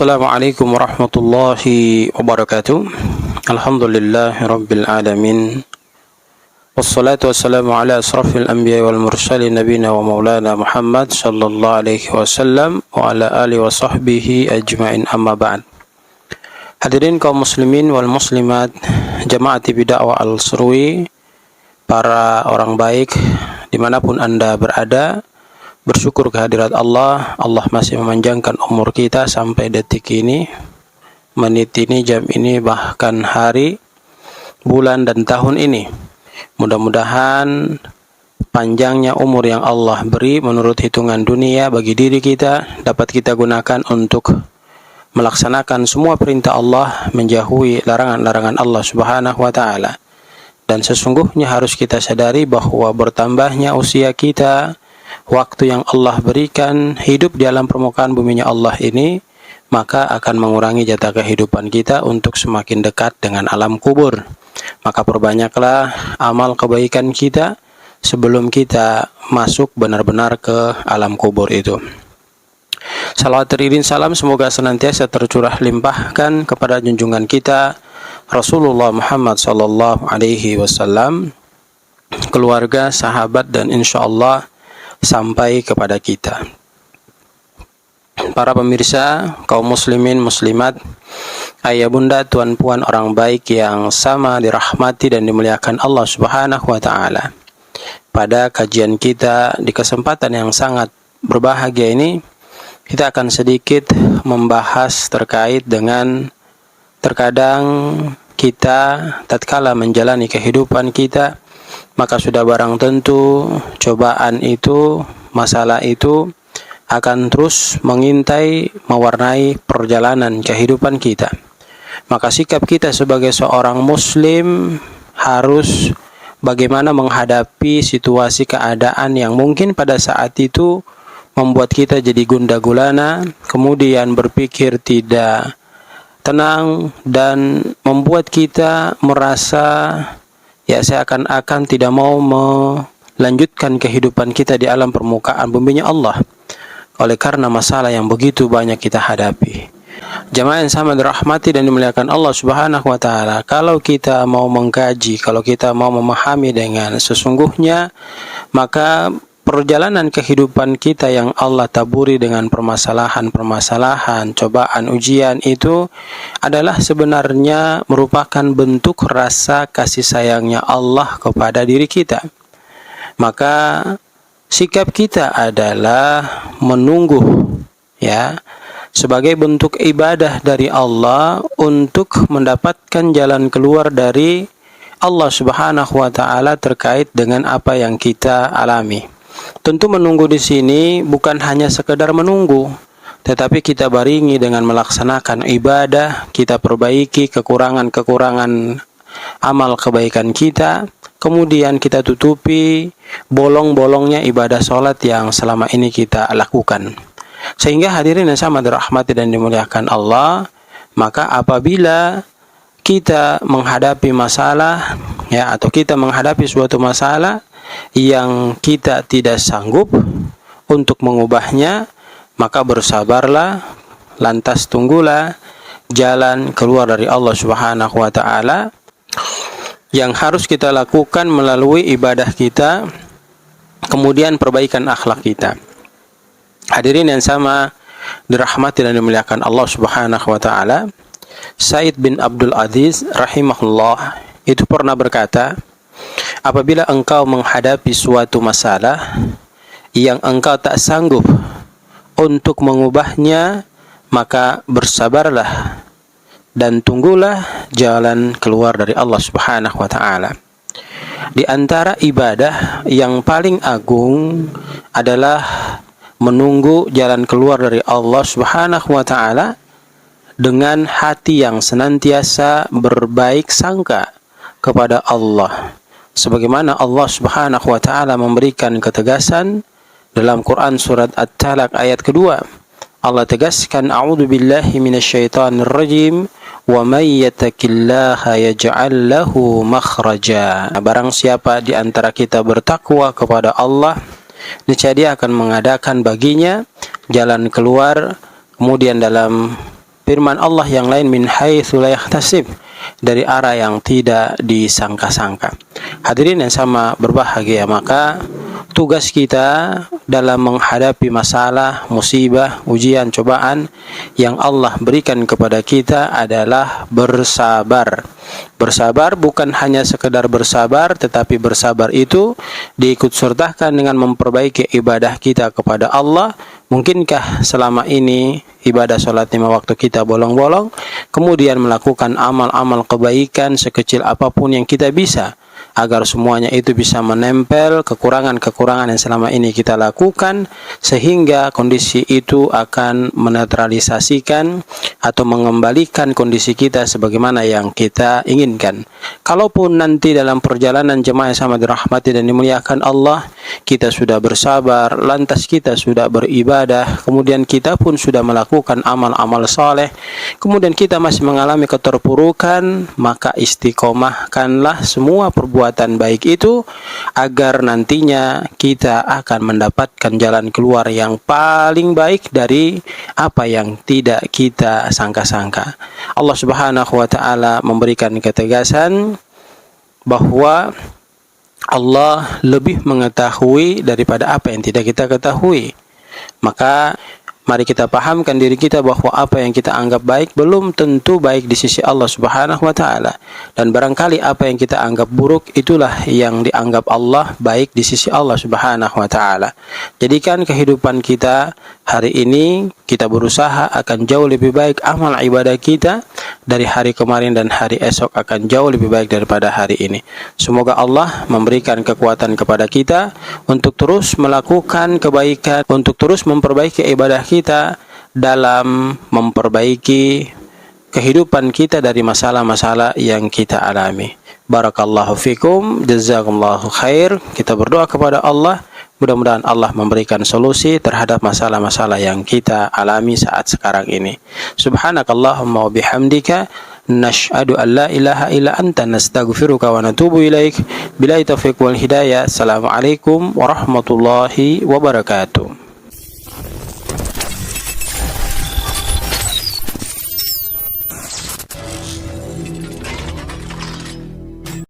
Assalamualaikum warahmatullahi wabarakatuh. Alhamdulillahirabbil alamin. Wassalatu wassalamu ala asrafil anbiya'i wal mursalin nabiyina wa maulana Muhammad sallallahu alaihi wasallam wa ala alihi wa sahbihi ajma'in, amma ba'd. Hadirin kaum muslimin wal muslimat Jamaati Bid'ah Al-Surwi, para orang baik dimanapun Anda berada, bersyukur kehadirat Allah. Allah masih memanjangkan umur kita sampai detik ini, menit ini, jam ini, bahkan hari, bulan dan tahun ini. Mudah-mudahan panjangnya umur yang Allah beri menurut hitungan dunia bagi diri kita dapat kita gunakan untuk melaksanakan semua perintah Allah, menjauhi larangan-larangan Allah Subhanahu wa taala. Dan sesungguhnya harus kita sadari bahwa bertambahnya usia kita, waktu yang Allah berikan hidup di alam permukaan buminya Allah ini, maka akan mengurangi jatah kehidupan kita untuk semakin dekat dengan alam kubur. Maka perbanyaklah amal kebaikan kita sebelum kita masuk benar-benar ke alam kubur itu. Salawat teriring salam semoga senantiasa tercurah limpahkan kepada junjungan kita Rasulullah Muhammad sallallahu alaihi wasallam, keluarga, sahabat, dan insyaallah sampai kepada kita. Para pemirsa, kaum muslimin muslimat, ayah bunda, tuan puan, orang baik yang sama dirahmati dan dimuliakan Allah Subhanahu wa taala. Pada kajian kita di kesempatan yang sangat berbahagia ini, kita akan sedikit membahas terkait dengan terkadang kita tatkala menjalani kehidupan kita, maka sudah barang tentu cobaan itu, masalah itu akan terus mengintai, mewarnai perjalanan kehidupan kita. Maka sikap kita sebagai seorang muslim harus bagaimana menghadapi situasi keadaan yang mungkin pada saat itu membuat kita jadi gundah gulana, kemudian berpikir tidak tenang, dan membuat kita merasa seakan-akan tidak mau melanjutkan kehidupan kita di alam permukaan buminya Allah oleh karena masalah yang begitu banyak kita hadapi. Jamaah yang sama dirahmati dan dimuliakan Allah Subhanahu wa taala, kalau kita mau mengkaji, kalau kita mau memahami dengan sesungguhnya, maka perjalanan kehidupan kita yang Allah taburi dengan permasalahan-permasalahan, cobaan, ujian itu adalah sebenarnya merupakan bentuk rasa kasih sayangnya Allah kepada diri kita. Maka sikap kita adalah menunggu sebagai bentuk ibadah dari Allah untuk mendapatkan jalan keluar dari Allah Subhanahu wa taala terkait dengan apa yang kita alami. Tentu menunggu di sini bukan hanya sekedar menunggu, tetapi kita baringi dengan melaksanakan ibadah, kita perbaiki kekurangan-kekurangan amal kebaikan kita, kemudian kita tutupi bolong-bolongnya ibadah sholat yang selama ini kita lakukan. Sehingga hadirin yang sama dirahmati dan dimuliakan Allah, maka apabila kita menghadapi masalah atau kita menghadapi suatu masalah yang kita tidak sanggup untuk mengubahnya, maka bersabarlah, lantas tunggulah jalan keluar dari Allah Subhanahu wa taala yang harus kita lakukan melalui ibadah kita, kemudian perbaikan akhlak kita. Hadirin yang sama dirahmati dan dimuliakan Allah Subhanahu wa taala, Said bin Abdul Aziz rahimahullah itu pernah berkata, apabila engkau menghadapi suatu masalah yang engkau tak sanggup untuk mengubahnya, maka bersabarlah dan tunggulah jalan keluar dari Allah Subhanahu wa taala. Di antara ibadah yang paling agung adalah menunggu jalan keluar dari Allah Subhanahu wa taala dengan hati yang senantiasa berbaik sangka kepada Allah. Sebagaimana Allah Subhanahu wa taala memberikan ketegasan dalam Quran surat At-Talaq ayat kedua. Allah tegaskan, a'udzu billahi minasyaitonir rajim, wa may yattaqillaha yaj'al lahu makhraja. Barang siapa di antara kita bertakwa kepada Allah, niscaya Dia akan mengadakan baginya jalan keluar. Kemudian dalam firman Allah yang lain, min haitsu la yahtasib, dari arah yang tidak disangka-sangka. Hadirin yang sama berbahagia, maka tugas kita dalam menghadapi masalah, musibah, ujian, cobaan yang Allah berikan kepada kita adalah bersabar. Bersabar bukan hanya sekedar bersabar, tetapi bersabar itu diikutsertakan dengan memperbaiki ibadah kita kepada Allah. Mungkinkah selama ini ibadah sholat 5 waktu kita bolong-bolong, kemudian melakukan amal-amal kebaikan sekecil apapun yang kita bisa, agar semuanya itu bisa menempel kekurangan-kekurangan yang selama ini kita lakukan, sehingga kondisi itu akan menetralisasikan atau mengembalikan kondisi kita sebagaimana yang kita inginkan. Kalaupun nanti dalam perjalanan jemaah yang sama dirahmati dan dimuliakan Allah, kita sudah bersabar, lantas kita sudah beribadah, kemudian kita pun sudah melakukan amal-amal saleh, kemudian kita masih mengalami keterpurukan, maka istiqomahkanlah semua perbuatan baik itu agar nantinya kita akan mendapatkan jalan keluar yang paling baik dari apa yang tidak kita sangka-sangka. Allah Subhanahu wa taala memberikan ketegasan bahwa Allah lebih mengetahui daripada apa yang tidak kita ketahui. Maka mari kita pahamkan diri kita bahwa apa yang kita anggap baik belum tentu baik di sisi Allah Subhanahu wa taala. Dan barangkali apa yang kita anggap buruk itulah yang dianggap Allah baik di sisi Allah Subhanahu wa taala. Jadikan kehidupan kita hari ini kita berusaha akan jauh lebih baik amal ibadah kita dari hari kemarin, dan hari esok akan jauh lebih baik daripada hari ini. Semoga Allah memberikan kekuatan kepada kita untuk terus melakukan kebaikan, untuk terus memperbaiki ibadah kita dalam memperbaiki kehidupan kita dari masalah-masalah yang kita alami. Barakallahu fikum, jazakumullahu khair. Kita berdoa kepada Allah, mudah-mudahan Allah memberikan solusi terhadap masalah-masalah yang kita alami saat sekarang ini. Subhanakallahumma wa bihamdika, nashhadu an la ilaha illa anta, nastaghfiruka wa natubu ilaik. Billahi taufiq wal hidayah. Assalamualaikum warahmatullahi wabarakatuh.